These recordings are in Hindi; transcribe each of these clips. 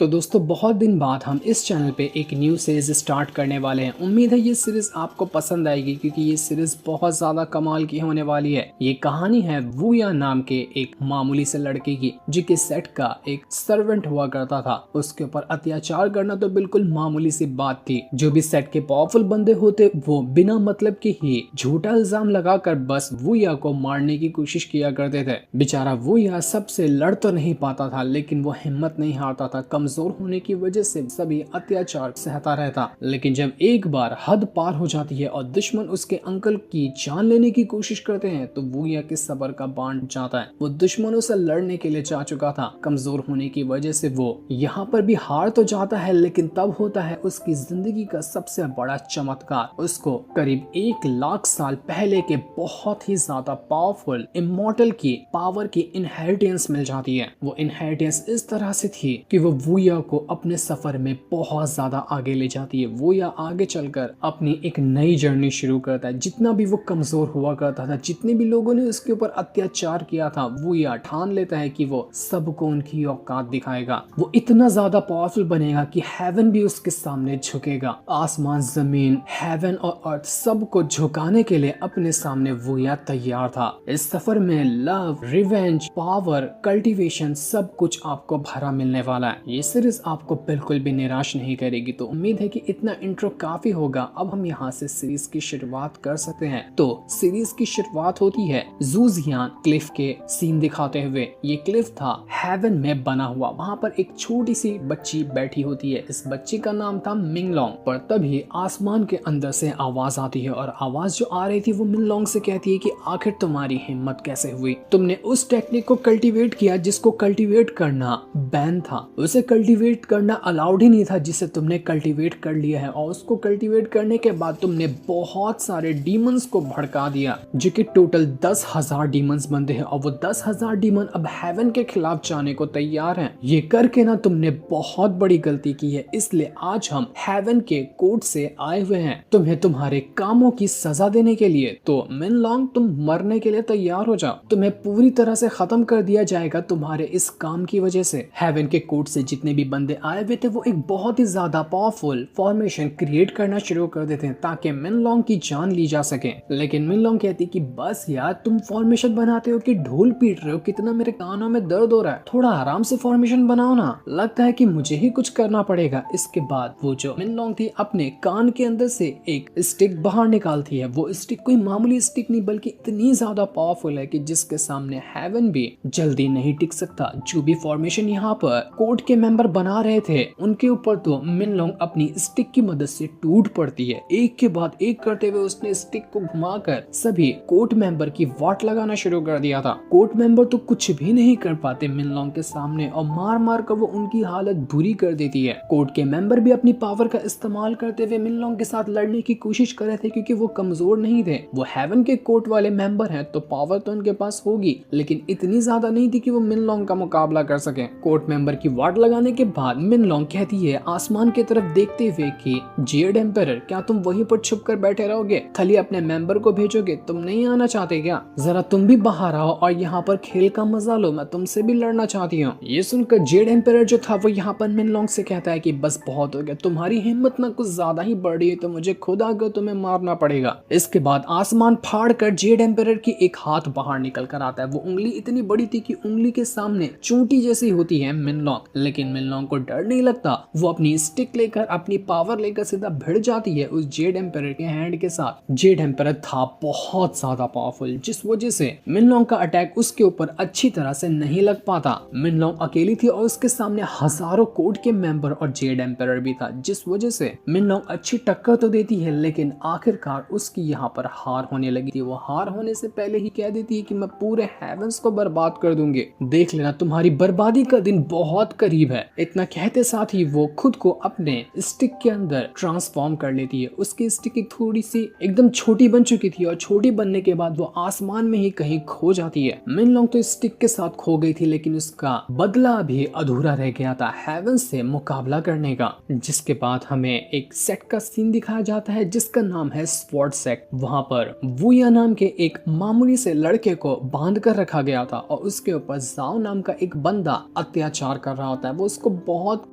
तो दोस्तों बहुत दिन बाद हम इस चैनल पे एक न्यू सीरीज स्टार्ट करने वाले हैं। उम्मीद है ये सीरीज आपको पसंद आएगी क्योंकि ये सीरीज बहुत ज्यादा कमाल की होने वाली है। ये कहानी है वूया नाम के एक मामूली से लड़के की जो कि सेट का एक सर्वेंट हुआ करता था। उसके ऊपर अत्याचार करना तो बिल्कुल मामूली सी बात थी। जो भी सेट के पावरफुल बंदे होते वो बिना मतलब के ही झूठा इल्जाम लगाकर बस वूया को मारने की कोशिश किया करते थे। बेचारा वूया सबसे लड़ तो नहीं पाता था लेकिन वो हिम्मत नहीं हारता था। कमजोर होने की वजह से सभी अत्याचार सहता रहता। लेकिन जब एक बार हद पार हो जाती है और दुश्मन उसके अंकल की जान लेने की कोशिश करते हैं तो वूया के सब्र का बांध जाता है। वो दुश्मनों से लड़ने के लिए जा चुका था। कमजोर होने की वजह से वो यहाँ पर भी हार तो जाता है लेकिन तब होता है उसकी जिंदगी का सबसे बड़ा चमत्कार। उसको करीब 1 लाख साल पहले के बहुत ही ज्यादा पावरफुल इमॉर्टल की पावर की इनहेरिटेंस मिल जाती है। वो इनहेरिटेंस इस तरह से थी कि वो वूया को अपने सफर में बहुत ज्यादा आगे ले जाती है। वूया आगे चलकर अपनी एक नई जर्नी शुरू करता है। जितना भी वो कमजोर हुआ करता था, जितने भी लोगों ने उसके ऊपर अत्याचार किया था, वूया ठान लेता है कि वो सबको उनकी औकात दिखाएगा। वो इतना ज्यादा पावरफुल बनेगा कि हेवन भी उसके सामने झुकेगा। आसमान, जमीन, हेवन और अर्थ सबको झुकाने के लिए अपने सामने वूया तैयार था। इस सफर में लव, रिवेंज, पावर, कल्टीवेशन सब कुछ आपको भरा मिलने वाला है। ये सीरीज आपको बिल्कुल भी निराश नहीं करेगी। तो उम्मीद है कि इतना इंट्रो काफी होगा। अब हम यहाँ से सीरीज की शुरुआत कर सकते हैं। तो सीरीज की शुरुआत होती है जूजियान क्लिफ के सीन दिखाते हुए। ये क्लिफ था हेवन में बना हुआ। वहाँ पर एक छोटी सी बच्ची बैठी होती है। इस बच्ची का नाम था मिंगलोंग। पर तभी आसमान के अंदर से आवाज आती है और आवाज जो आ रही थी वो मिंगलोंग से कहती है कि आखिर तुम्हारी हिम्मत कैसे हुई? तुमने उस टेक्निक को कल्टीवेट किया जिसको कल्टीवेट करना बैन था। उसे कल्टीवेट करना अलाउड ही नहीं था जिसे तुमने कल्टीवेट कर लिया है। और उसको कल्टीवेट करने के बाद तुमने बहुत सारे डीमंस को भड़का दिया जो कि टोटल 10,000 डीमंस बनते हैं। और वो 10,000 डीमन अब हेवन के खिलाफ जाने को तैयार हैं। ये करके ना तुमने बहुत बड़ी गलती की है। इसलिए आज हम हेवन के कोर्ट से आए हुए हैं तुम्हें तुम्हारे कामों की सजा देने के लिए। तो मिनलोंग तुम मरने के लिए तैयार हो जाओ। तुम्हें पूरी तरह से खत्म कर दिया जाएगा तुम्हारे इस काम की वजह से। हेवन के कोर्ट से जितने भी बंदे आए हुए थे वो एक बहुत ही ज्यादा पावरफुल फॉर्मेशन क्रिएट करना शुरू कर देते हैं ताकि मिनलोंग की जान ली जा सके। लेकिन मिनलोंग कहती कि बस यार, तुम फॉर्मेशन बनाते हो कि ढोल पीट रहे हो? कितना मेरे कानों में दर्द हो रहा है, थोड़ा आराम से फॉर्मेशन बनाओ ना। लगता है कि मुझे ही कुछ करना पड़ेगा। इसके बाद वो जो मिनलोंग थी अपने कान के अंदर से एक स्टिक बाहर निकालती है। वो स्टिक कोई मामूली स्टिक नहीं बल्कि इतनी ज्यादा पावरफुल है कि जिसके सामने हेवन भी जल्दी नहीं टिक सकता। जो भी फॉर्मेशन यहाँ पर कोर्ट के मेंबर बना रहे थे उनके ऊपर तो मिनलोंग अपनी स्टिक की मदद से टूट पड़ती है। एक के बाद एक करते हुए उसने स्टिक को घुमाकर सभी कोर्ट मेंबर की वाट लगाना शुरू कर दिया था। कोर्ट मेंबर तो कुछ भी नहीं कर पाते मिनलोंग के सामने और मार मार कर वो उनकी हालत बुरी कर देती है। कोर्ट के मेंबर भी अपनी पावर का इस्तेमाल करते हुए मिनलोंग के साथ लड़ने की कोशिश कर रहे थे क्योंकि वो कमजोर नहीं थे। वो हेवन के कोर्ट वाले मेंबर हैं तो पावर तो उनके पास होगी लेकिन इतनी ज्यादा नहीं थी कि वो मिनलोंग का मुकाबला कर सके। कोर्ट मेंबर की वाट लगाने के बाद मिनलोंग कहती है आसमान की तरफ देखते हुए कि जेड एम्परर, क्या तुम वहीं पर छुप कर बैठे रहोगे? खाली अपने मेंबर को भेजोगे? तुम नहीं आना चाहते क्या? जरा तुम भी बाहर आओ और यहाँ पर खेल का मजा लो, मैं तुमसे भी लड़ना चाहती हूँ। ये सुनकर जेड एम्परर जो था वो यहाँ पर मिनलोंग से कहता है कि बस बहुत हो गया, तुम्हारी हिम्मत ना कुछ ज्यादा ही बढ़ रही है तो मुझे खुद आकर तुम्हें मारना पड़ेगा। इसके बाद आसमान फाड़ कर जेड एम्परर की एक हाथ बाहर निकल कर आता है। वो उंगली इतनी बड़ी थी कि उंगली के सामने चोटी जैसी होती है मिनलोंग। लेकिन मिनलोंग को डर नहीं लगता। वो अपनी स्टिक लेकर, अपनी पावर लेकर सीधा भिड़ जाती है उस जेड एम्परर के हैंड के साथ। जेड एम्परर था बहुत ज्यादा पावरफुल जिस वजह से मिनलोंग का अटैक उसके ऊपर अच्छी तरह से नहीं लग पाता। मिनलोंग अकेली थी और उसके सामने हजारों कोर्ट के मेंबर और जेड एम्परर भी था जिस वजह से मिनलोंग अच्छी टक्कर तो देती है लेकिन आखिरकार उसकी यहाँ पर हार होने लगी थी। वो हार होने से पहले ही कह देती है कि मैं पूरे हेवंस को बर्बाद कर दूंगी, देख लेना तुम्हारी बर्बादी का दिन बहुत करीब है। इतना कहते साथ ही वो खुद को अपने स्टिक के अंदर ट्रांसफॉर्म कर लेती है। उसकी स्टिक एक थोड़ी सी एकदम छोटी बन चुकी थी और छोटी बनने के बाद वो आसमान में ही कहीं खो जाती है। मिनलोंग तो स्टिक के साथ खो गई थी लेकिन उसका बदला भी अधूरा रह गया था हेवन से मुकाबला करने का। जिसके बाद हमें एक सेट का सीन दिखाया जाता है जिसका नाम है स्वॉर्ड सेट। वहाँ पर वूया नाम के एक मामूली से लड़के को बांध कर रखा गया था और उसके ऊपर जाओ नाम का एक बंदा अत्याचार कर रहा होता है। वो उसको बहुत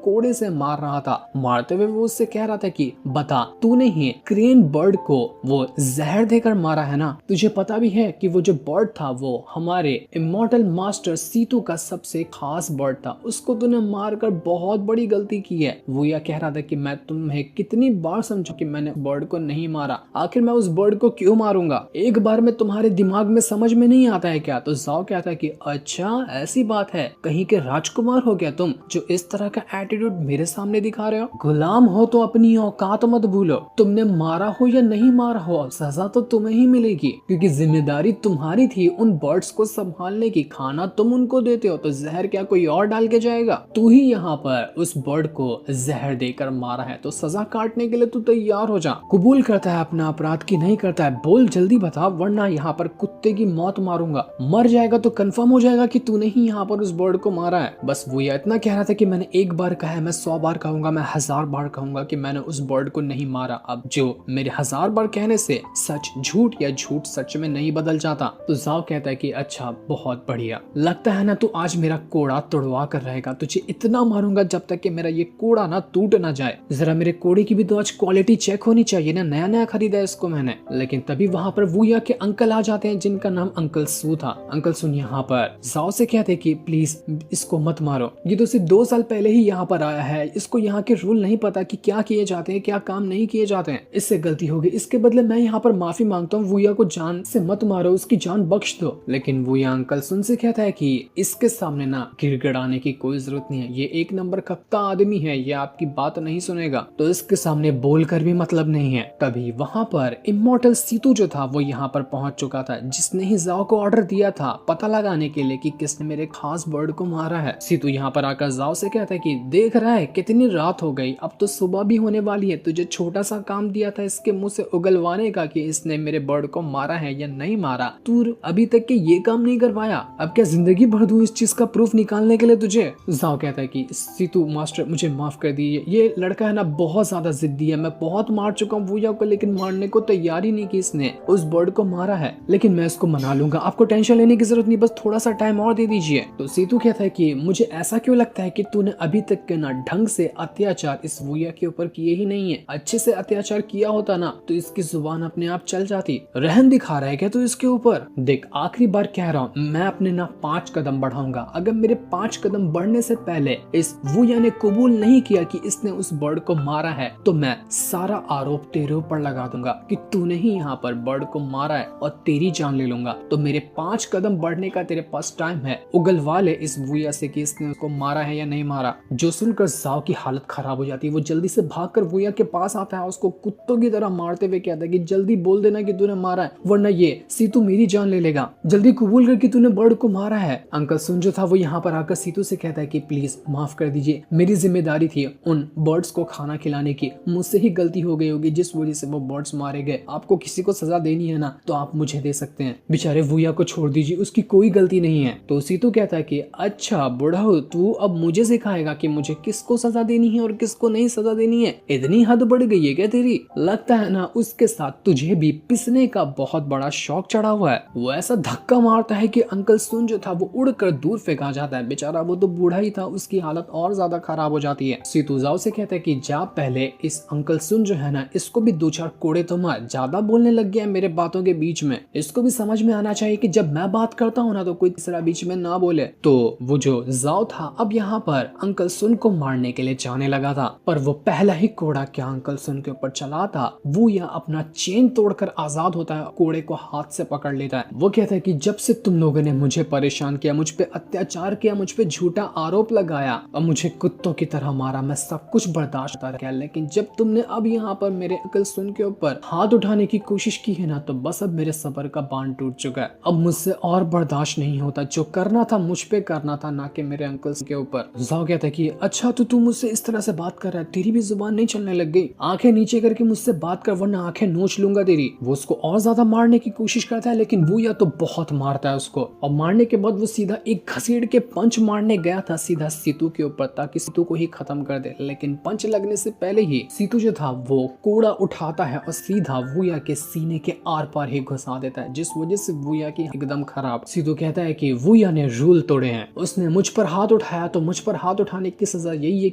कोड़े से मार रहा था। मारते हुए वो उससे कह रहा था कि बता, तूने ही क्रेन बर्ड को वो जहर देकर मारा है ना? तुझे पता भी है कि वो जो बर्ड था वो हमारे इमॉर्टल मास्टर सीतू का सबसे खास बर्ड था, उसको तूने मारकर बहुत बड़ी गलती की है। वो यह कह रहा था कि मैं तुम्हें कितनी बार समझू कि मैंने बर्ड को नहीं मारा, आखिर मैं उस बर्ड को क्यों मारूंगा? एक बार में तुम्हारे दिमाग में समझ में नहीं आता है क्या? तो जाओ कहता है कि अच्छा ऐसी बात है, कहीं के राजकुमार हो क्या तुम जो इस तरह का एटीट्यूड मेरे सामने दिखा रहे हो? गुलाम हो तो अपनी औकात मत भूलो। तुमने मारा हो या नहीं मारा हो, सजा तो तुम्हें ही मिलेगी, क्योंकि जिम्मेदारी तुम्हारी थी उन बर्ड्स को संभालने की। खाना तुम उनको देते हो तो जहर क्या कोई और डाल के जाएगा? तू ही यहाँ पर उस बर्ड को जहर देकर मारा है, तो सजा काटने के लिए तू तैयार हो जा। कबूल करता है अपना अपराध की नहीं करता है? बोल जल्दी बता, वरना यहाँ पर कुत्ते की मौत मारूंगा। मर जाएगा तो कंफर्म हो जाएगा कि तूने ही यहाँ पर उस बर्ड को मारा है। बस वो यह इतना कह रहा था कि मैंने एक बार कहा है, मैं 100 बार कहूंगा, मैं 1000 बार कहूंगा कि मैंने उस बर्ड को नहीं मारा। अब जो मेरे 1000 बार कहने से सच झूठ या झूठ सच में नहीं बदल जाता। तो जाओ कहता है कि अच्छा बहुत बढ़िया, लगता है ना तू आज मेरा कोड़ा तोड़वा कर रहेगा। तुझे इतना मारूंगा जब तक कि मेरा ये कोड़ा ना टूट ना जाए। जरा मेरे कोड़े की भी तो आज क्वालिटी चेक होनी चाहिए ना, नया नया खरीदा है इसको मैंने। लेकिन तभी वहां पर वूया के अंकल आ जाते हैं जिनका नाम अंकल सू था। अंकल सुन यहाँ पर जाओ से कहते कि प्लीज इसको मत मारो, ये तो सिर्फ 2 साल पहले ही यहाँ पर आया है, इसको यहाँ के रूल नहीं पता कि क्या किए जाते हैं क्या काम नहीं किए जाते हैं। इससे गलती होगी, इसके बदले मैं यहाँ पर माफी मांगता हूँ। वूया को जान से मत मारो, उसकी जान बख्श दो। लेकिन वूया अंकल सुन से कहता है कि इसके सामने ना गिड़गिड़ाने की कोई जरूरत नहीं है, ये एक नंबर कक्का आदमी है, ये आपकी बात नहीं सुनेगा, तो इसके सामने बोलकर भी मतलब नहीं है। तभी वहां पर इमॉर्टल सीतू जो था वो यहाँ पर पहुंच चुका था, जिसने ही जाओ को ऑर्डर दिया था पता लगाने के लिए कि किसने मेरे खास बर्ड को मारा है। सीतू यहाँ पर आकर जाओ से कहता है कि देख रहा है कितनी रात हो गई, अब तो सुबह भी होने वाली है, तुझे छोटा सा काम दिया था इसके मुंह से उगलवाने का कि इसने मेरे बर्ड को मारा है या नहीं मारा, तू अभी तक के ये काम नहीं करवाया, अब क्या जिंदगी भर दूं इस चीज का प्रूफ निकालने के लिए तुझे? जाओ कहता है कि सीतू मास्टर मुझे माफ कर दीजिए, ये लड़का है ना बहुत ज्यादा जिद्दी है, मैं बहुत मार चुका हूँ वूया को, लेकिन मारने को तैयार ही नहीं कि इसने उस बर्ड को मारा है, लेकिन मैं इसको मना लूंगा, आपको टेंशन लेने की जरूरत नहीं, बस थोड़ा सा टाइम और दे दीजिए। तो सीतू कहता है कि मुझे ऐसा क्यों लगता है कि तूने अभी तक के ना ढंग से अत्याचार इस वूया के ऊपर किए ही नहीं है, अच्छे से अत्याचार किया होता ना तो इसकी जुबान अपने आप चल जाती। रहम दिखा रहा है क्या तू इसके ऊपर? देख आखिरी बार कह रहा हूँ, मैं अपने ना 5 कदम बढ़ाऊंगा, अगर मेरे 5 कदम बढ़ने से पहले इस वूया ने कबूल नहीं किया कि इसने उस बर्ड को मारा है तो मैं सारा आरोप तेरे ऊपर लगा दूंगा कि तूने ही यहाँ पर बर्ड को मारा है और तेरी जान ले लूंगा। तो मेरे 5 कदम बढ़ने का तेरे पास टाइम है, उगलवा ले इस वूया से कि इसने उसको मारा है या नहीं मारा। जो सुनकर जाओ की हालत खराब हो जाती है, वो जल्दी से भागकर वूया के पास आता है, उसको कुत्तों की तरह मारते हुए कहता है कि जल्दी बोल देना कि तूने मारा है, वरना ये सीतू मेरी जान ले लेगा, जल्दी कबूल कर कि तूने बर्ड को मारा है। अंकल सुन जो था वो यहाँ पर आकर सीतू से कहता है कि प्लीज माफ कर दीजिए, मेरी जिम्मेदारी थी उन बर्ड्स को खाना खिलाने की, मुझसे ही गलती हो गई होगी जिस वजह से वो बर्ड्स मारे गए, आपको किसी को सजा देनी है ना तो आप मुझे दे सकते हैं, बेचारे वूया को छोड़ दीजिए, उसकी कोई गलती नहीं है। तो सीतू कहता है कि अच्छा बुढ़ाऊ, तू अब मुझे सिखाएगा कि मुझे किसको सजा देनी है और किसको नहीं सजा देनी है, इतनी हद बढ़ गई है क्या तेरी? लगता है ना उसके साथ तुझे भी पिसने का बहुत बड़ा शौक चढ़ा हुआ है। वो ऐसा धक्का मारता है कि अंकल सुन जो था वो उड़कर दूर फेंका जाता है, बेचारा वो तो बूढ़ा ही था, उसकी हालत और ज्यादा खराब हो जाती है। सीतू जाओ से कहता है कि जा पहले इस अंकल सुन जो है ना इसको भी 2-4 कोड़े तो मार, ज्यादा बोलने लग गया मेरे बातों के बीच में, इसको भी समझ में आना चाहिए कि जब मैं बात करता हूँ ना तो कोई तीसरा बीच में ना बोले। तो वो जो जाओ था अब यहाँ पर अंकल सुन को मारने के लिए जाने लगा था, पर वो पहला ही कोड़ा क्या अंकल सुन के ऊपर चला था, वो या अपना चेन तोड़कर आजाद होता है, कोड़े को हाथ से पकड़ लेता है। वो कहता है कि जब से तुम लोगों ने मुझे परेशान किया, मुझ पे अत्याचार किया, मुझ पे झूठा आरोप लगाया और मुझे कुत्तों की तरह मारा, मैं सब कुछ बर्दाश्त करता रहा, लेकिन जब तुमने अब यहाँ पर मेरे अंकल सुन के ऊपर हाथ उठाने की कोशिश की है ना तो बस अब मेरे सब्र का बांध टूट चुका है, अब मुझसे और बर्दाश्त नहीं होता, जो करना था मुझ पे करना था ना कि मेरे अंकल के ऊपर। जाओ कहता है कि अच्छा तो तू मुझसे इस तरह से बात कर रहा है, तेरी भी जुबान नहीं चलने लग गई, आंखें नीचे करके मुझसे बात कर वरना आंखें नोच लूंगा तेरी। वो उसको और ज्यादा मारने की कोशिश करता है लेकिन वो या तो बहुत मारता है उसको, और मारने के बाद वो सीधा एक घसीट के पंच मारने गया था सीधा सीतू के ऊपर ताकि सीतू को ही खत्म कर दे, लेकिन पंच लगने से पहले ही सीतू जो था वो कोड़ा उठाता है और सीधा वूया के सीने के आर पार ही घुसा देता है, जिस वजह से वूया की एकदम खराब। सीतू कहता है कि वूया ने रूल तोड़े हैं, उसने मुझ पर हाथ उठाया तो मुझ पर हाथ उठाने की सजा यही है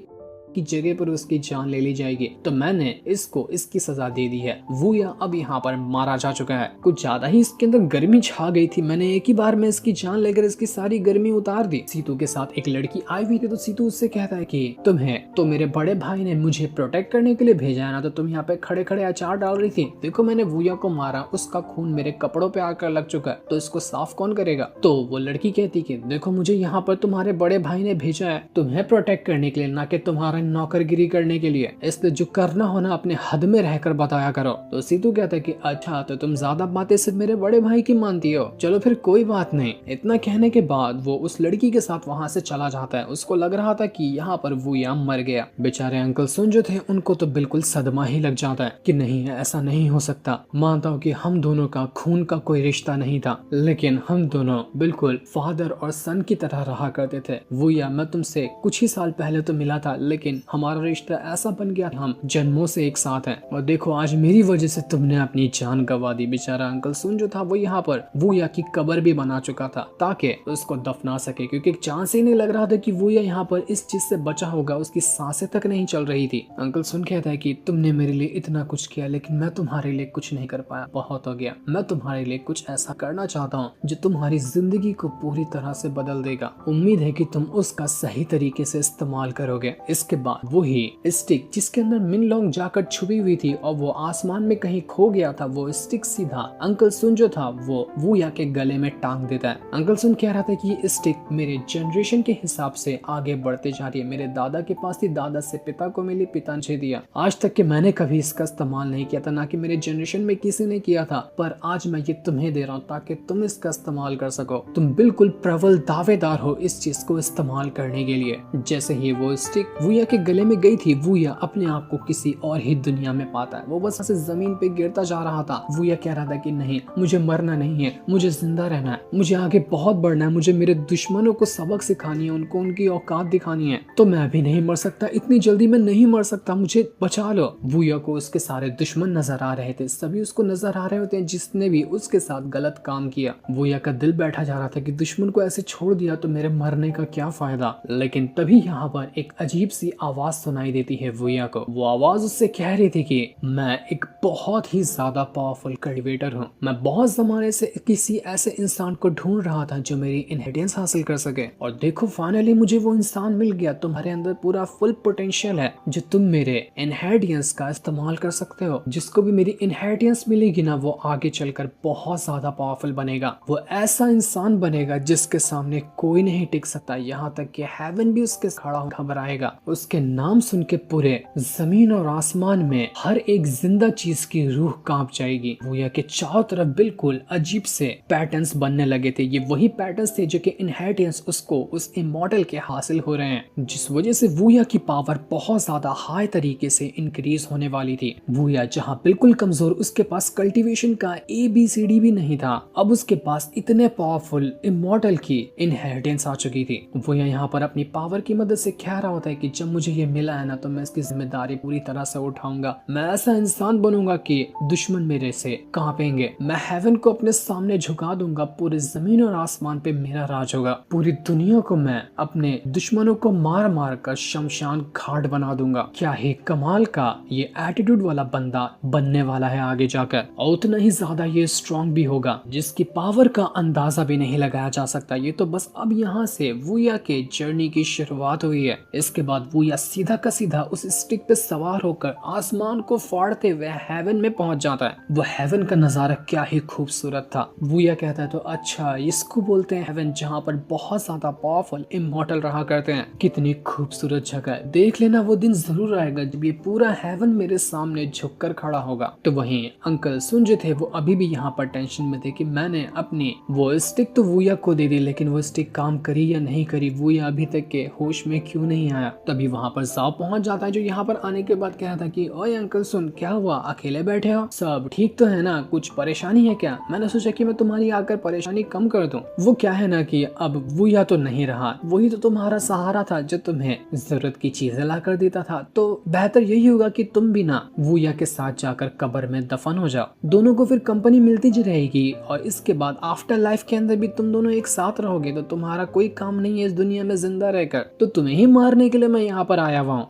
की जगह पर उसकी जान ले ली जाएगी, तो मैंने इसको इसकी सजा दे दी है। वूया अब यहाँ पर मारा जा चुका है। कुछ ज्यादा ही इसके अंदर गर्मी छा गई थी, मैंने एक ही बार में इसकी जान लेकर इसकी सारी गर्मी उतार दी। सीतू के साथ एक लड़की आई हुई थी, तो सीतू उससे कहता है कि तुम्हें तो मेरे बड़े भाई ने मुझे प्रोटेक्ट करने के लिए भेजा है ना, तो तुम यहाँ पे खड़े खड़े अचार डाल रही थी। देखो मैंने वूया को मारा, उसका खून मेरे कपड़ों पे आकर लग चुका है, तो इसको साफ कौन करेगा। तो वो लड़की कहती कि देखो मुझे यहाँ पर तुम्हारे बड़े भाई ने भेजा है तुम्हें प्रोटेक्ट करने के लिए, ना कि तुम्हारा नौकरगिरी करने के लिए, इसलिए जो करना हो ना अपने हद में रहकर बताया करो। तो सीतू कहता है कि अच्छा तो तुम ज्यादा बातें सिर्फ मेरे बड़े भाई की मानती हो, चलो फिर कोई बात नहीं। इतना कहने के बाद वो उस लड़की के साथ वहाँ से चला जाता है। उसको लग रहा था कि यहाँ पर वूया मर गया। बेचारे अंकल सुन जो थे उनको तो बिल्कुल सदमा ही लग जाता है कि नहीं ऐसा नहीं हो सकता। मानता हूँ कि हम दोनों का खून का कोई रिश्ता नहीं था, लेकिन हम दोनों बिल्कुल फादर और सन की तरह रहा करते थे। वूया मैं तुमसे कुछ ही साल पहले तो मिला था, लेकिन हमारा रिश्ता ऐसा बन गया हम जन्मों से एक साथ हैं, और देखो आज मेरी वजह से तुमने अपनी जान गंवा दी। बेचारा अंकल सुन जो था वो यहाँ पर वूया की कब्र भी बना चुका था ताकि उसको दफना सके, क्योंकि चांस ही नहीं लग रहा था कि वूया यहाँ पर इस चीज से बचा होगा। उसकी सांसें तक नहीं चल रही थी। अंकल सुन कहता है कि तुमने मेरे लिए इतना कुछ किया, लेकिन मैं तुम्हारे लिए कुछ नहीं कर पाया, बहुत हो गया। मैं तुम्हारे लिए कुछ ऐसा करना चाहता हूँ जो तुम्हारी जिंदगी को पूरी तरह से बदल देगा। उम्मीद है कि तुम उसका सही तरीके से इस्तेमाल करोगे। इसके बाद वही स्टिक जिसके अंदर मिनलोंग जाकर छुपी हुई थी और वो आसमान में कहीं खो गया था, वो स्टिक सीधा अंकल सुन जो था वो वूया के गले में टांग देता है। अंकल सुन कह रहा था कि ये स्टिक मेरे जनरेशन के हिसाब से आगे बढ़ते जा रही है। मेरे दादा के पास थी, दादा से पिता को मिली, पिता ने दिया। आज तक के मैंने कभी इसका इस्तेमाल नहीं किया था, ना कि मेरे जनरेशन में किसी ने किया था, पर आज मैं ये तुम्हें दे रहा हूँ ताकि तुम इसका इस्तेमाल कर सको। तुम बिल्कुल प्रबल दावेदार हो इस चीज को इस्तेमाल करने के लिए। जैसे ही वो स्टिक वूया के गले में गई थी, वूया अपने आप को किसी और ही दुनिया में पाता है। वो बस ऐसे जमीन पे गिरता जा रहा था। वूया कह रहा था कि नहीं मुझे मरना नहीं है, मुझे जिंदा रहना है, मुझे आगे बहुत बढ़ना है, मुझे मेरे दुश्मनों को सबक सिखानी है, उनको उनकी औकात दिखानी है। तो मैं भी नहीं मर सकता, इतनी जल्दी मैं नहीं मर सकता, मुझे बचा लो। वूया को उसके सारे दुश्मन नजर आ रहे थे, सभी उसको नजर आ रहे होते हैं जिसने भी उसके साथ गलत काम किया। वूया का दिल बैठा जा रहा था कि दुश्मन को ऐसे छोड़ दिया तो मेरे मरने का क्या फायदा। लेकिन तभी यहाँ पर एक अजीब सी आवाज सुनाई देती है वूया को। वो आवाज उससे कह रही थी कि मैं एक बहुत ही ज्यादा पावरफुल कल्टिवेटर हूँ। मैं बहुत जमाने से किसी ऐसे इंसान को ढूंढ रहा था जो मेरी इनहेरिटेंस हासिल कर सके, और देखो फाइनली मुझे वो इंसान मिल गया। तुम्हारे अंदर पूरा फुल पोटेंशियल है जो तुम मेरे इनहेरिटेंस का इस्तेमाल कर सकते हो। जिसको भी मेरी इनहेरिटेंस मिलेगी ना, वो आगे चलकर बहुत ज्यादा पावरफुल बनेगा। वो ऐसा इंसान बनेगा जिसके सामने कोई नहीं टिक सकता, यहाँ तक कि हेवन भी उसके खड़ा घबराएगा। उसके नाम सुन के पूरे जमीन और आसमान में हर एक जिंदा चीज की रूह कांप जाएगी। वूया के चारों तरफ बिल्कुल अजीब से पैटर्न्स बनने लगे थे। ये वही पैटर्न्स थे जो कि इनहेरिटेंस उसको उस इमॉर्टल के हासिल हो रहे हैं, जिस वजह से वूया की पावर बहुत ज्यादा हाई तरीके से इंक्रीज होने वाली थी। वूया जहाँ बिल्कुल कमजोर, उसके पास कल्टीवेशन का ABCD भी नहीं था, अब उसके पास इतने पावरफुल इमॉर्टल की इनहेरिटेंस आ चुकी थी। वूया यहाँ पर अपनी पावर की मदद से कह रहा होता है कि जब मुझे ये मिला है ना, तो मैं इसकी जिम्मेदारी पूरी तरह से उठाऊंगा। मैं ऐसा इंसान बनूंगा कि दुश्मन मेरे से कांपेंगे। मैं हेवन को अपने सामने झुका दूंगा, पूरे जमीन और आसमान पे मेरा राज होगा। पूरी दुनिया को मैं अपने दुश्मनों को मार मार कर शमशान घाट बना दूंगा। क्या ही कमाल का ये एटीट्यूड वाला बंदा बनने वाला है आगे जाकर, और उतना ही ज्यादा ये स्ट्रॉन्ग भी होगा जिसकी पावर का अंदाजा भी नहीं लगाया जा सकता। ये तो बस अब यहाँ से वूया के जर्नी की शुरुआत हुई है। इसके बाद वूया सीधा का सीधा उस स्टिक पे सवार होकर आसमान को फाड़ते हुए हेवन में पहुंच जाता है। वो हेवन का नजारा क्या ही खूबसूरत था। वूया कहता है तो अच्छा इसको बोलते हैं हेवन, जहाँ पर बहुत ज्यादा पावरफुल इमॉर्टल रहा करते हैं। कितनी खूबसूरत जगह है, देख लेना वो दिन जरूर आएगा जब ये पूरा हेवन मेरे सामने झुककर खड़ा होगा। तो वहीं अंकल सुन जो थे वो अभी भी यहाँ पर टेंशन में थे कि मैंने अपनी वो स्टिक तो वूया को दे दी, लेकिन वो स्टिक काम करी या नहीं करी, वूया अभी तक के होश में क्यों नहीं आया। तभी वहाँ पर जाओ पहुंच जाता है, जो यहाँ पर आने के बाद कह रहा था कि ओए अंकल सुन, क्या हुआ, अकेले बैठे हो, सब ठीक तो है ना, कुछ परेशानी है क्या? मैंने सोचा कि मैं तुम्हारी आकर परेशानी कम कर दूं। वो क्या है ना कि अब वूया तो नहीं रहा, वही तो तुम्हारा सहारा था जो तुम्हें जरूरत की चीजें ला कर देता था। तो बेहतर यही होगा कि तुम भी ना वूया के साथ जाकर कब्र में दफन हो जाओ। दोनों को फिर कंपनी मिलती जी रहेगी, और इसके बाद आफ्टर लाइफ के अंदर भी तुम दोनों एक साथ रहोगे। तो तुम्हारा कोई काम नहीं है इस दुनिया में जिंदा रहकर, तो तुम्हें ही मारने के लिए मैं यहाँ पर आया हुआ हूँ।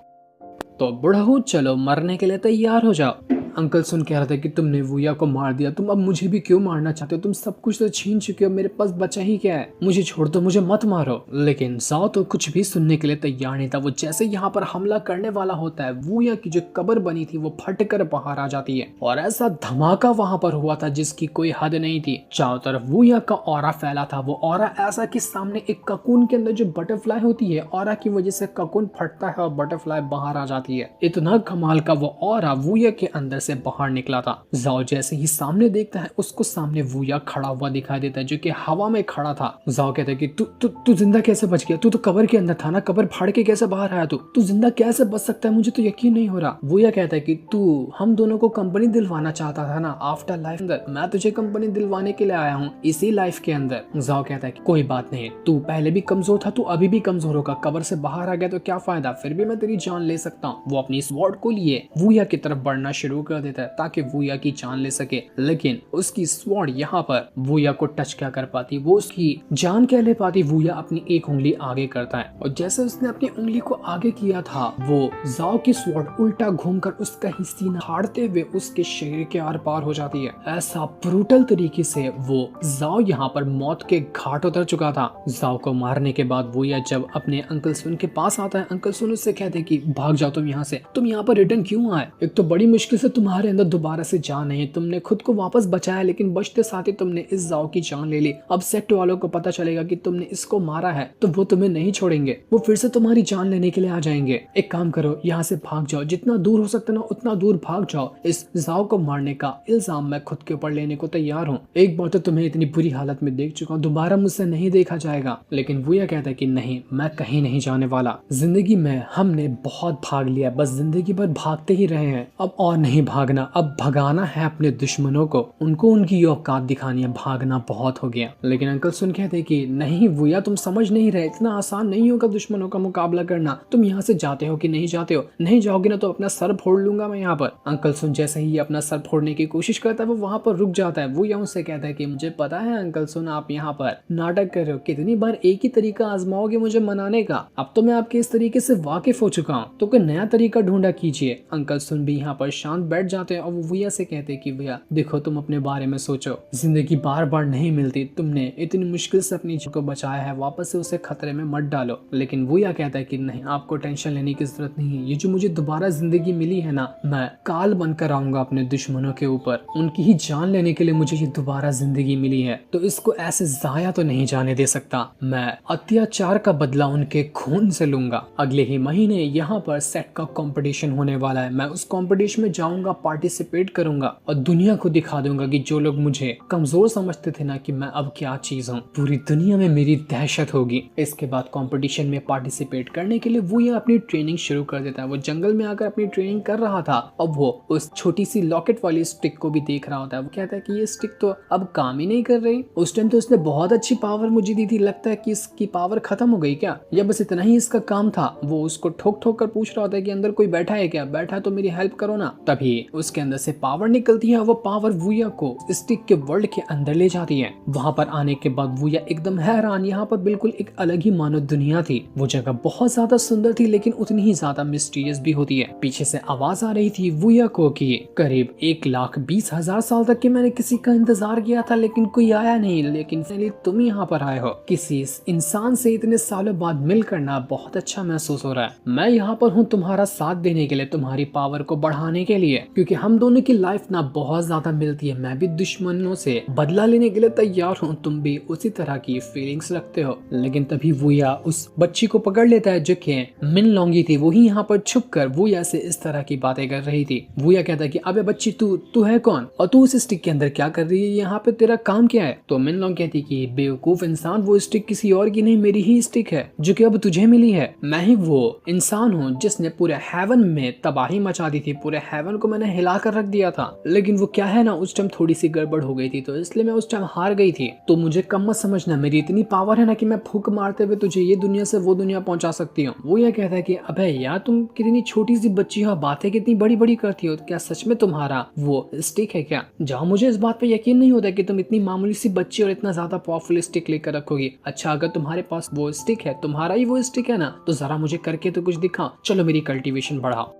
तो बुढ़ऊ चलो मरने के लिए तैयार हो जाओ। अंकल सुन कह रहा था कि तुमने वूया को मार दिया, तुम अब मुझे भी क्यों मारना चाहते हो? तुम सब कुछ तो छीन चुके हो, मेरे पास बचा ही क्या है? मुझे छोड़ दो, मुझे मत मारो। लेकिन जाओ तो कुछ भी सुनने के लिए तैयार नहीं था। वो जैसे यहाँ पर हमला करने वाला होता है, वूया की जो कब्र बनी थी वो फट कर बाहर आ जाती है और ऐसा धमाका वहां पर हुआ था जिसकी कोई हद नहीं थी। चारों तरफ वूया का ऑरा फैला था। वो ऑरा ऐसा कि सामने एक ककून के अंदर जो बटरफ्लाई होती है, ऑरा की वजह से ककून फटता है और बटरफ्लाई बाहर आ जाती है। इतना कमाल का वो ऑरा वूया के अंदर से बाहर निकला था। जाओ जैसे ही सामने देखता है, उसको सामने वूया खड़ा हुआ दिखाई देता है जो कि हवा में खड़ा था। जाओ कहता है कि तू जिंदा कैसे बच गया? तू तो कब्र के अंदर था ना, कब्र फाड़ के कैसे बाहर आया? तू जिंदा कैसे बच सकता है? मुझे तो यकीन नहीं हो रहा। वूया कहता है कि तू हम दोनों को कंपनी दिलवाना चाहता था ना आफ्टर लाइफ अंदर, मैं तुझे कंपनी दिलवाने के लिए आया हूँ इसी लाइफ के अंदर। जाओ कहता है कि कोई बात नहीं, तू पहले भी कमजोर था, तू अभी भी कमजोर होगा, कब्र से बाहर आ गया तो क्या फायदा, फिर भी मैं तेरी जान ले सकता हूँ। वो अपनी स्वॉर्ड को लिए वूया की तरफ बढ़ना शुरू कर देता है ताकि वूया की जान ले सके, लेकिन उसकी स्वॉर्ड यहाँ पर वूया को टच क्या कर पाती, वो उसकी जान क्या ले पाती। वूया अपनी एक उंगली आगे करता है और जैसे उसने अपनी उंगली को आगे किया था, वो जाओ की स्वॉर्ड उल्टा घूमकर उसका ही सीना फाड़ते हुए उसके शरीर के आर पार हो जाती है। ऐसा ब्रूटल तरीके से वो जाओ यहाँ पर मौत के घाट उतर चुका था। जाओ को मारने के बाद वूया जब अपने अंकल सुन के पास आता है, अंकल सुन उससे कहते हैं कि भाग जाओ तुम यहाँ से, तुम यहाँ पर रिटर्न क्यों आए? एक तो बड़ी मुश्किल से तुम्हारे अंदर दोबारा से जान नहीं, तुमने खुद को वापस बचाया लेकिन बचते साथ ही तुमने इस जाओ की जान ले ली। अब सेक्ट वालों को पता चलेगा कि तुमने इसको मारा है तो वो तुम्हें नहीं छोड़ेंगे, वो फिर से तुम्हारी जान लेने के लिए आ जाएंगे। एक काम करो, यहाँ से भाग जाओ, जितना दूर हो सकता है ना उतना दूर भाग जाओ। इस जाओ को मारने का इल्जाम मैं खुद के ऊपर लेने को तैयार हूँ। एक बार तो तुम्हें इतनी बुरी हालत में देख चुका हूँ, दोबारा मुझसे नहीं देखा जाएगा। लेकिन वो यह कहता है कि नहीं, मैं कहीं नहीं जाने वाला। जिंदगी में हमने बहुत भाग लिया, बस जिंदगी भर भागते ही रहे हैं, अब और नहीं भागना, अब भगाना है अपने दुश्मनों को, उनको उनकी औकात दिखानी है, भागना बहुत हो गया। लेकिन अंकल सुन कहते कि नहीं वूया, तुम समझ नहीं रहे, इतना आसान नहीं होगा दुश्मनों का मुकाबला करना। तुम यहाँ से जाते हो कि नहीं जाते हो? नहीं जाओगे ना तो अपना सर फोड़ लूंगा मैं यहाँ पर। अंकल सुन जैसे ही अपना सर फोड़ने की कोशिश करता है वो वहाँ पर रुक जाता है। वो यहाँ से कहता है कि मुझे पता है अंकल सुन, आप यहाँ पर नाटक कर रहे हो, कितनी बार एक ही तरीका आजमाओगे मुझे मनाने का, अब तो मैं आपके इस तरीके से वाकिफ हो चुका हूँ, तो कोई नया तरीका ढूंढा कीजिए। अंकल सुन भी यहाँ पर शांत बैठ जाते हैं और वो भैया से कहते हैं कि भैया देखो, तुम अपने बारे में सोचो, जिंदगी बार बार नहीं मिलती, तुमने इतनी मुश्किल से अपनी जान को बचाया है, वापस से उसे खतरे में मत डालो। लेकिन वो यह कहता है कि नहीं, आपको टेंशन लेने की जरूरत नहीं है, ये जो मुझे दोबारा जिंदगी मिली है ना, मैं काल बनकर आऊंगा अपने दुश्मनों के ऊपर, उनकी ही जान लेने के लिए मुझे ये दोबारा जिंदगी मिली है, तो इसको ऐसे जाया तो नहीं जाने दे सकता। मैं अत्याचार का बदला उनके खून से लूंगा। अगले ही महीने यहाँ पर सेट का कंपटीशन होने वाला है, मैं उस कंपटीशन में जाऊंगा, पार्टिसिपेट करूंगा और दुनिया को दिखा दूंगा कि जो लोग मुझे कमजोर समझते थे ना, कि मैं अब क्या चीज हूँ, पूरी दुनिया में मेरी दहशत होगी। इसके बाद कंपटीशन में पार्टिसिपेट करने के लिए वो ये अपनी ट्रेनिंग शुरू कर देता है। वो जंगल में आकर अपनी ट्रेनिंग कर रहा था, अब वो उस छोटी सी लॉकेट वाली स्टिक को भी देख रहा होता है। वो कहता है कि ये स्टिक तो अब काम ही नहीं कर रही, उस टाइम तो उसने बहुत अच्छी पावर मुझे दी थी, लगता है कि इसकी पावर खत्म हो गई क्या, या बस इतना ही इसका काम था। वो उसको ठोक ठोक कर पूछ रहा होता है कि अंदर कोई बैठा है क्या, बैठा है तो मेरी हेल्प करो ना। तभी उसके अंदर से पावर निकलती है, वो पावर वूया को स्टिक के वर्ल्ड के अंदर ले जाती है। वहां पर आने के बाद वूया एकदम हैरान, यहाँ पर बिल्कुल एक अलग ही मानव दुनिया थी। वो जगह बहुत ज्यादा सुंदर थी लेकिन उतनी ही ज्यादा मिस्टीरियस भी होती है। पीछे से आवाज आ रही थी वूया को कि करीब 1,20,000 साल तक के मैंने किसी का इंतजार किया था लेकिन कोई आया नहीं, लेकिन तुम यहाँ पर आए हो। किसी इंसान से इतने सालों बाद मिल करना बहुत अच्छा महसूस हो रहा है। मैं यहाँ पर हूँ तुम्हारा साथ देने के लिए, तुम्हारी पावर को बढ़ाने के लिए, क्योंकि हम दोनों की लाइफ ना बहुत ज्यादा मिलती है। मैं भी दुश्मनों से बदला लेने के लिए तैयार हूँ, तुम भी उसी तरह की फीलिंग्स रखते हो। लेकिन तभी वूया उस बच्ची को पकड़ लेता है जो कि मिन लोंगी थी। वही यहाँ पर छुप कर वूया से इस तरह की बातें कर रही थी। वूया कहता है कि अबे बच्ची, तू है कौन और तू उस स्टिक के अंदर क्या कर रही है, यहाँ पे तेरा काम क्या है? तो मिन लोंग कहती कि बेवकूफ इंसान, वो स्टिक किसी और की नहीं, मेरी ही स्टिक है जो कि अब तुझे मिली है। मैं ही वो इंसान हूँ जिसने पूरे हेवन में तबाही मचा दी थी, पूरे हेवन को मैंने हिला कर रख दिया था। लेकिन वो क्या है ना, उस टाइम थोड़ी सी गड़बड़ हो गई थी तो इसलिए मैं उस टाइम हार गई थी। तो मुझे कम मत समझना, मेरी इतनी पावर है ना कि मैं फूंक मारते हुए तुझे ये दुनिया से वो दुनिया पहुंचा सकती हूँ। वो ये कहता है कि अबे यार, तुम कितनी छोटी सी बच्ची हो, बातें कितनी बड़ी बड़ी करती हो, क्या सच में तुम्हारा वो स्टिक है क्या? जाओ, मुझे इस बात पे यकीन नहीं होता कि तुम इतनी मामूली सी बच्ची और इतना ज्यादा पावरफुल स्टिक लेकर रखोगी। अच्छा, अगर तुम्हारे पास वो स्टिक है, तुम्हारा ही वो स्टिक है ना, तो जरा मुझे करके तो कुछ दिखाओ, चलो मेरी कल्टीवेशन बढ़ाओ।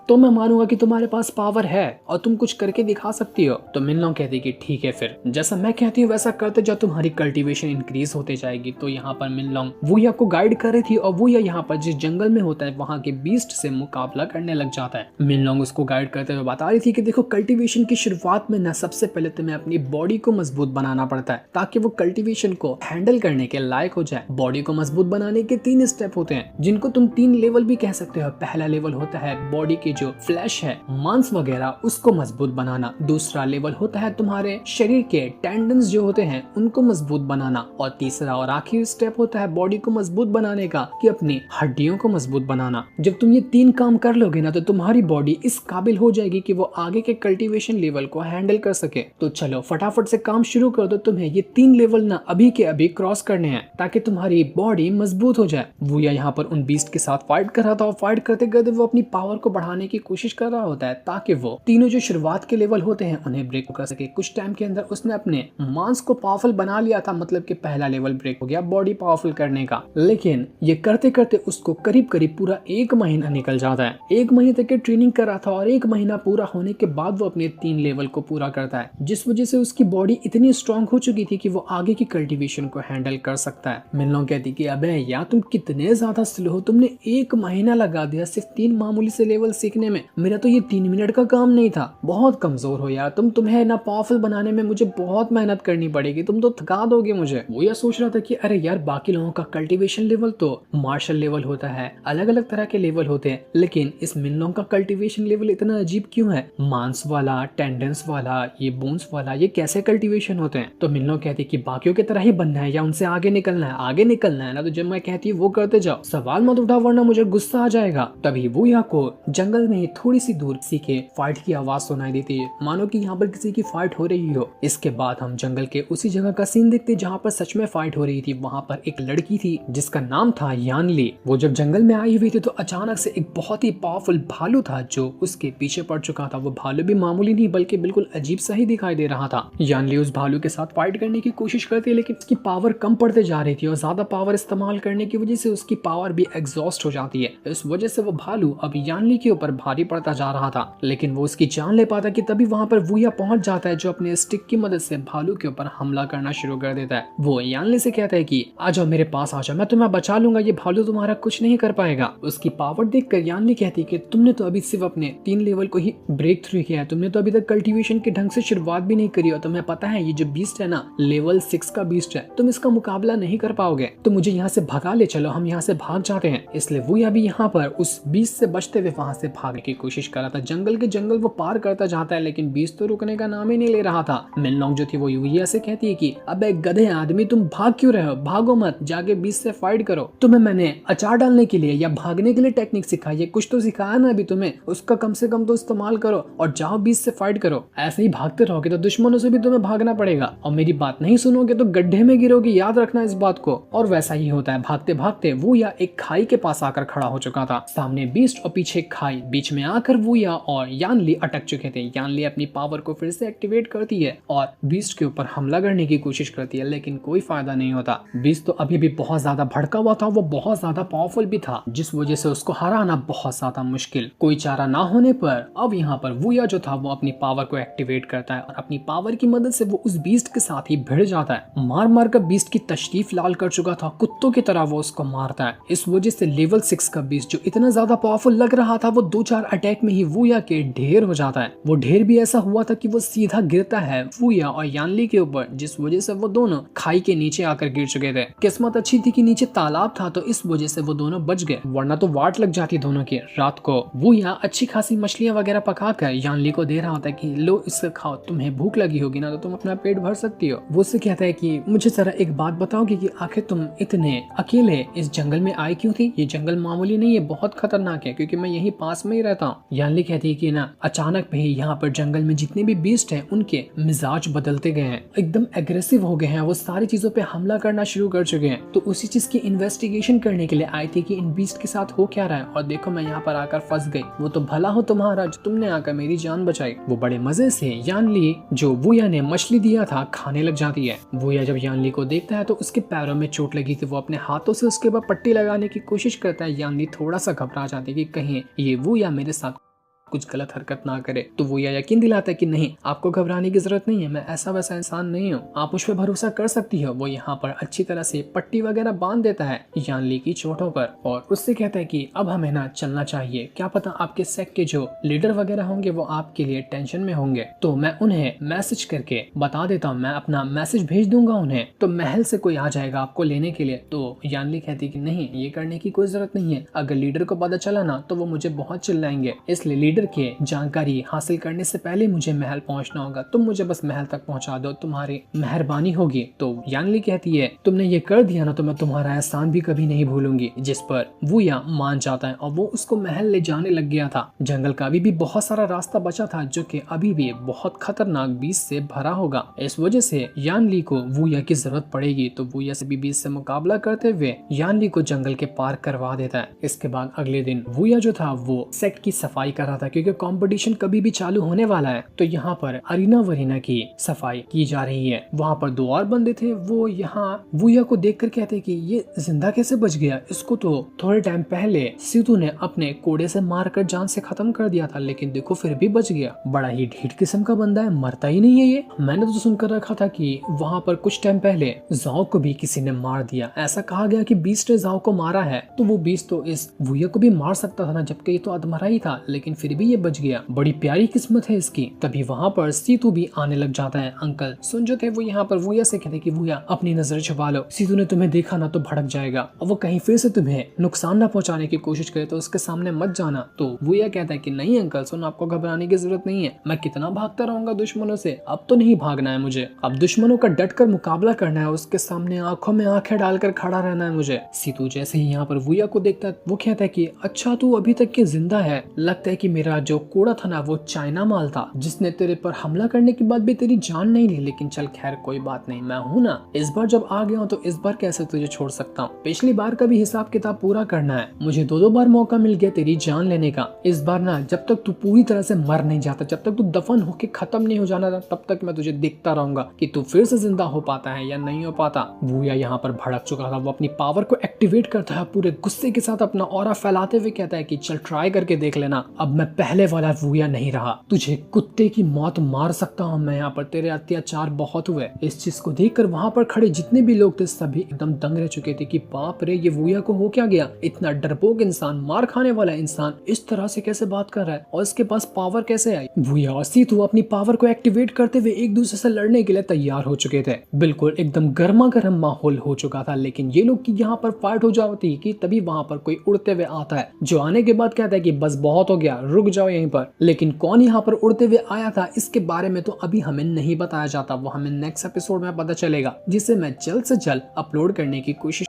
तो मैं मानूंगा कि तुम्हारे पास पावर है और तुम कुछ करके दिखा सकती हो। तो मिनलोंग कहती कि ठीक है, फिर जैसा मैं कहती हूँ वैसा करते जाओ, तुम्हारी कल्टीवेशन इंक्रीज होते जाएगी। तो यहाँ पर मिनलोंग वूया को गाइड कर रही थी और वूया यहाँ पर जिस जंगल में होता है वहाँ के बीस्ट से मुकाबला करने लग जाता है। मिनलोंग उसको गाइड करते हुए बता रही थी कि देखो, कल्टीवेशन की शुरुआत में ना सबसे पहले तुम्हें अपनी बॉडी को मजबूत बनाना पड़ता है ताकि वो कल्टीवेशन को हैंडल करने के लायक हो जाए। बॉडी को मजबूत बनाने के 3 स्टेप होते हैं जिनको तुम 3 लेवल भी कह सकते हो। पहला लेवल होता है बॉडी की जो फ्लैश है, मांस वगैरह, उसको मजबूत बनाना। दूसरा लेवल होता है तुम्हारे शरीर के टेंडन्स जो होते हैं उनको मजबूत बनाना। और तीसरा और आखिरी स्टेप होता है बॉडी को मजबूत बनाने का कि अपनी हड्डियों को मजबूत बनाना। जब तुम ये 3 काम कर लोगे ना तो तुम्हारी बॉडी इस काबिल हो जाएगी कि वो आगे के कल्टीवेशन लेवल को हैंडल कर सके। तो चलो फटाफट से काम शुरू कर दो, तुम्हें ये 3 लेवल ना अभी के अभी क्रॉस करने हैं ताकि तुम्हारी बॉडी मजबूत हो जाए। वूया यहाँ पर उन बीस्ट के साथ फाइट कर रहा था और फाइट करते करते वो अपनी पावर को बढ़ाने की कोशिश कर रहा होता है ताकि वो तीनों जो शुरुआत के लेवल होते हैं उन्हें ब्रेक कर सके। कुछ टाइम के अंदर उसने अपने मांस को पावरफुल बना लिया था, मतलब कि पहला लेवल ब्रेक हो गया बॉडी पावरफुल करने का। लेकिन ये करते करते उसको करीब करीब पूरा 1 महीना निकल जाता है। 1 महीने तक की ट्रेनिंग कर रहा था और 1 महीना पूरा होने के बाद वो अपने 3 लेवल को पूरा करता है, जिस वजह से उसकी बॉडी इतनी स्ट्रांग हो चुकी थी कि वो आगे की कल्टीवेशन को हैंडल कर सकता है। मिनलोंग कहती कि अबे यार, तुम कितने ज्यादा स्लो हो, तुमने 1 महीना लगा दिया सिर्फ 3 मामूली से लेवल सीखने में। मेरा तो ये 3 मिनट का काम नहीं था। बहुत कमजोर हो यार तुम्हें ना पावरफुल बनाने में मुझे बहुत मेहनत करनी पड़ेगी, तुम तो थका दोगे मुझे। वो यह सोच रहा था कि अरे यार, बाकी लोगों का कल्टीवेशन लेवल तो मार्शल लेवल होता है, अलग अलग तरह के लेवल होते हैं, लेकिन इस मिनलोंग का कल्टीवेशन लेवल इतना अजीब क्यों है? मांस वाला, टेंडेंस वाला, ये बोन्स वाला, ये कैसे कल्टीवेशन होते हैं? तो मिनलोंग कहती कि बाकियों की तरह ही बनना है या उनसे आगे निकलना है? आगे निकलना है ना तो जब मैं कहती हूँ वो करते जाओ, सवाल मत उठाओ वरना मुझे गुस्सा आ जाएगा। तभी वूया को जंगल में ही थोड़ी सी दूर किसी के फाइट की आवाज सुनाई देती है, मानो कि यहाँ पर किसी की फाइट हो रही हो। इसके बाद हम जंगल के उसी जगह का सीन देखते जहाँ पर सच में फाइट हो रही थी। वहाँ पर एक लड़की थी जिसका नाम था यानली। वो जब जंगल में आई हुई थी तो अचानक से एक बहुत ही पावरफुल भालू था जो उसके पीछे पड़ चुका था। वो भालू भी मामूली नहीं बल्कि बिल्कुल अजीब सा ही दिखाई दे रहा था। यानली उस भालू के साथ फाइट करने की कोशिश करती है लेकिन उसकी पावर कम पड़ते जा रही थी और ज्यादा पावर इस्तेमाल करने की वजह से उसकी पावर भी एग्जॉस्ट हो जाती है। इस वजह से वो भालू अब यानली के ऊपर भारी पड़ता जा रहा था, लेकिन वो उसकी जान ले पाता कि तभी वहां पर वूया पहुंच जाता है जो अपने स्टिक की मदद से भालू के ऊपर हमला करना शुरू कर देता है। वो यानली से कहता है कि आ जाओ मेरे पास आ जाओ, मैं तुम्हें बचा लूंगा, ये भालू तुम्हारा कुछ नहीं कर पाएगा। उसकी पावर देखकर यानली कहती कि तुमने तो अभी सिर्फ अपने 3 लेवल को ही ब्रेक थ्रू किया है, तुमने तो अभी तक कल्टीवेशन के ढंग से शुरुआत भी नहीं करी और तुम्हें पता है ये जो बीस्ट है ना, लेवल 6 का बीस्ट है, तुम इसका मुकाबला नहीं कर पाओगे, तो मुझे यहाँ से भगा ले चलो, हम यहाँ से भाग जाते हैं। इसलिए वो अभी यहाँ पर उस बीस्ट से बचते हुए वहां से भागने की कोशिश कर रहा था। जंगल के जंगल वो पार करता जाता है लेकिन बीस्ट तो रुकने का नाम ही नहीं ले रहा था। मिनलोंग जो थी वो वूया से कहती है कि अबे गधे आदमी, तुम भाग क्यों रहे हो? भागो मत, जाके बीस्ट से फाइट करो। तुम्हें मैंने अचार डालने के लिए या भागने के लिए टेक्निक सिखाई है, कुछ तो सिखाया ना अभी तुम्हें, उसका कम से कम तो इस्तेमाल करो और जाओ बीस्ट से फाइट करो। ऐसे ही भागते रहोगे तो दुश्मनों से भी तुम्हें भागना पड़ेगा और मेरी बात नहीं सुनोगे तो गड्ढे में गिरोगे, याद रखना इस बात को। और वैसा ही होता है। भागते भागते वूया एक खाई के पास आकर खड़ा हो चुका था। सामने बीस्ट और पीछे खाई, बीच में आकर वूया और यानली अटक चुके थे। यानली अपनी पावर को फिर से एक्टिवेट करती है और बीस्ट के ऊपर हमला करने की कोशिश करती है लेकिन कोई फायदा नहीं होता। बीस्ट तो अभी भी बहुत ज्यादा भड़का हुआ था, वो बहुत ज्यादा पावरफुल भी था जिस वजह से उसको हराना बहुत ज्यादा मुश्किल। कोई चारा ना होने पर अब यहाँ पर वूया जो था वो अपनी पावर को एक्टिवेट करता है और अपनी पावर की मदद से वो उस बीस्ट के साथ ही भिड़ जाता है। मार मार कर बीस्ट की तशरीफ लाल कर चुका था, कुत्तों की तरह वो उसको मारता है। इस वजह से लेवल 6 का बीस्ट जो इतना ज्यादा पावरफुल लग रहा था वो 2-4 अटैक में ही वूया के ढेर हो जाता है। वो ढेर भी ऐसा हुआ था कि वो सीधा गिरता है वूया और यानली के ऊपर, जिस वजह से वो दोनों खाई के नीचे आकर गिर चुके थे। किस्मत अच्छी थी कि नीचे तालाब था तो इस वजह से वो दोनों बच गए, वरना तो वाट लग जाती दोनों की। रात को वूया अच्छी खासी मछलियां वगैरह पकाकर यानली को दे रहा होता है कि लो इससे खाओ, तुम्हें भूख लगी होगी ना तो तुम अपना पेट भर सकती हो। वो उससे कहता है कि मुझे जरा एक बात बताओगे कि आखिर तुम इतने अकेले इस जंगल में आए क्यों थी? ये जंगल मामूली नहीं है, बहुत खतरनाक है क्योंकि मैं यहीं पास में ही रहता हूँ। यानली कहती है कि ना अचानक में ही यहाँ पर जंगल में जितने भी बीस्ट हैं उनके मिजाज बदलते गए हैं, एकदम एग्रेसिव हो गए हैं, वो सारी चीजों पे हमला करना शुरू कर चुके हैं। तो उसी चीज की इन्वेस्टिगेशन करने के लिए आई थी कि इन बीस्ट के साथ हो क्या रहा है और देखो मैं यहाँ पर आकर फंस गई। वो तो भला हो तुम्हारा जो तुमने आकर मेरी जान बचाई। वो बड़े मजे से यानली जो वूया ने मछली दिया था खाने लग जाती है। वूया जब यानली को देखता है तो उसके पैरों में चोट लगी थी, वो अपने हाथों से उसके ऊपर पट्टी लगाने की कोशिश करता है। यानली थोड़ा सा घबरा जाती है कि कहीं ये वूया मेरे साथ कुछ गलत हरकत ना करे। तो वो यह यकीन दिलाता है कि नहीं, आपको घबराने की जरूरत नहीं है, मैं ऐसा वैसा इंसान नहीं हूँ, आप मुझ पर भरोसा कर सकती हो। वो यहाँ पर अच्छी तरह से पट्टी वगैरह बांध देता है यानली की चोटों पर और उससे कहता है कि अब हमें ना चलना चाहिए, क्या पता आपके सेक्ट के जो लीडर वगैरह होंगे वो आपके लिए टेंशन में होंगे, तो मैं उन्हें मैसेज करके बता देता हूँ, मैं अपना मैसेज भेज दूंगा उन्हें, तो महल से कोई आ जाएगा आपको लेने के लिए। तो यानली कहती है कि नहीं, ये करने की कोई जरूरत नहीं है, अगर लीडर को पता चला ना तो वो मुझे बहुत चिल्लाएंगे, इसलिए लीडर के जानकारी हासिल करने से पहले मुझे महल पहुंचना होगा, तुम मुझे बस महल तक पहुंचा दो, तुम्हारी मेहरबानी होगी। तो यानली कहती है तुमने ये कर दिया ना तो मैं तुम्हारा एहसान भी कभी नहीं भूलूंगी, जिस पर वूया मान जाता है और वो उसको महल ले जाने लग गया था। जंगल का अभी भी बहुत सारा रास्ता बचा था जो कि अभी भी बहुत खतरनाक बीस्ट से भरा होगा, इस वजह से यानली को वूया की जरूरत पड़ेगी। तो वूया से भी बीस्ट से मुकाबला करते हुए यानली को जंगल के पार करवा देता है। इसके बाद अगले दिन वूया जो था वो सेक्ट की सफाई कर रहा था क्योंकि कंपटीशन कभी भी चालू होने वाला है। तो यहाँ पर अरीना वरीना की सफाई की जा रही है। वहाँ पर दो और बंदे थे, वो यहाँ वूया को देखकर कहते कि ये जिंदा कैसे बच गया, इसको तो थोड़े टाइम पहले सीतू ने अपने कोड़े से मारकर जान से खत्म कर दिया था, लेकिन देखो फिर भी बच गया, बड़ा ही ढीठ किस्म का बंदा है, मरता ही नहीं है ये। मैंने तो सुनकर रखा था कि वहाँ पर कुछ टाइम पहले जाओ को भी किसी ने मार दिया, ऐसा कहा गया कि बीस्ट ने जाओ को मारा है, तो वो बीस्ट तो इस वूया को भी मार सकता था ना, जबकि ये तो अधमरा ही था, लेकिन फिर भी ये बच गया, बड़ी प्यारी किस्मत है इसकी। तभी वहाँ पर सीतू भी आने लग जाता है। अंकल सुन जो थे वो यहाँ पर वूया से कहते कि वूया अपनी नजर छुपा लो, सीतू ने तुम्हें देखा ना तो भड़क जाएगा और वो कहीं फिर से तुम्हें नुकसान न पहुंचाने की कोशिश करे तो उसके सामने मत जाना। तो वूया कहता है कि नहीं अंकल सुन, आपको घबराने की जरूरत नहीं है, मैं कितना भागता रहूंगा दुश्मनों से, अब तो नहीं भागना है मुझे, अब दुश्मनों का डट कर मुकाबला करना है, उसके सामने आंखों में आंखें डालकर खड़ा रहना है मुझे। सीतू जैसे ही यहाँ पर वूया को देखता है वो कहता है कि अच्छा तू अभी तक के जिंदा है, लगता है कि मेरा जो कोड़ा था ना वो चाइना माल था जिसने तेरे पर हमला करने के बाद भी तेरी जान नहीं ली, लेकिन चल खैर कोई बात नहीं, मैं हूं ना, इस बार जब आ गया हूं तो इस बार कैसे तुझे छोड़ सकता हूँ, पिछली बार का भी हिसाब किताब पूरा करना है, मुझे दो बार मौका मिल गया तेरी जान लेने का, इस बार ना जब तक तू पूरी तरह से मर नहीं जाता, जब तक तू दफन होके खत्म नहीं हो जाना तब तक मैं तुझे देखता रहूंगा कि तू फिर से जिंदा हो पाता है या नहीं हो पाता। वूया यहाँ पर भड़क चुका था, वो अपनी पावर को एक्टिवेट करता है, पूरे गुस्से के साथ अपना ऑरा फैलाते हुए कहता है कि चल ट्राई करके देख लेना, अब मैं पहले वाला वूया नहीं रहा, तुझे कुत्ते की मौत मार सकता हूँ मैं, यहाँ पर तेरे अत्याचार बहुत हुए। इस चीज को देखकर वहाँ पर खड़े जितने भी लोग थे सभी एकदम दंग रह चुके थे कि बाप रे ये वूया को हो क्या गया, इतना डरपोक इंसान, मार खाने वाला इंसान इस तरह से कैसे बात कर रहा है और इसके पास पावर कैसे आई। वूया और सीतू अपनी पावर को एक्टिवेट करते हुए एक दूसरे से लड़ने के लिए तैयार हो चुके थे, बिल्कुल एकदम गर्मा गर्म माहौल हो चुका था। लेकिन ये लोग की यहाँ पर फाइट हो जाती कि तभी वहाँ पर कोई उड़ते हुए आता है जो आने के बाद कहता है कि बस बहुत हो गया, रुक जाओ यहीं पर। लेकिन कौन यहाँ पर उड़ते हुए आया था इसके बारे में तो अभी हमें नहीं बताया जाता, वो हमें नेक्स्ट एपिसोड में पता चलेगा, जिसे मैं जल्द से जल्द अपलोड करने की कोशिश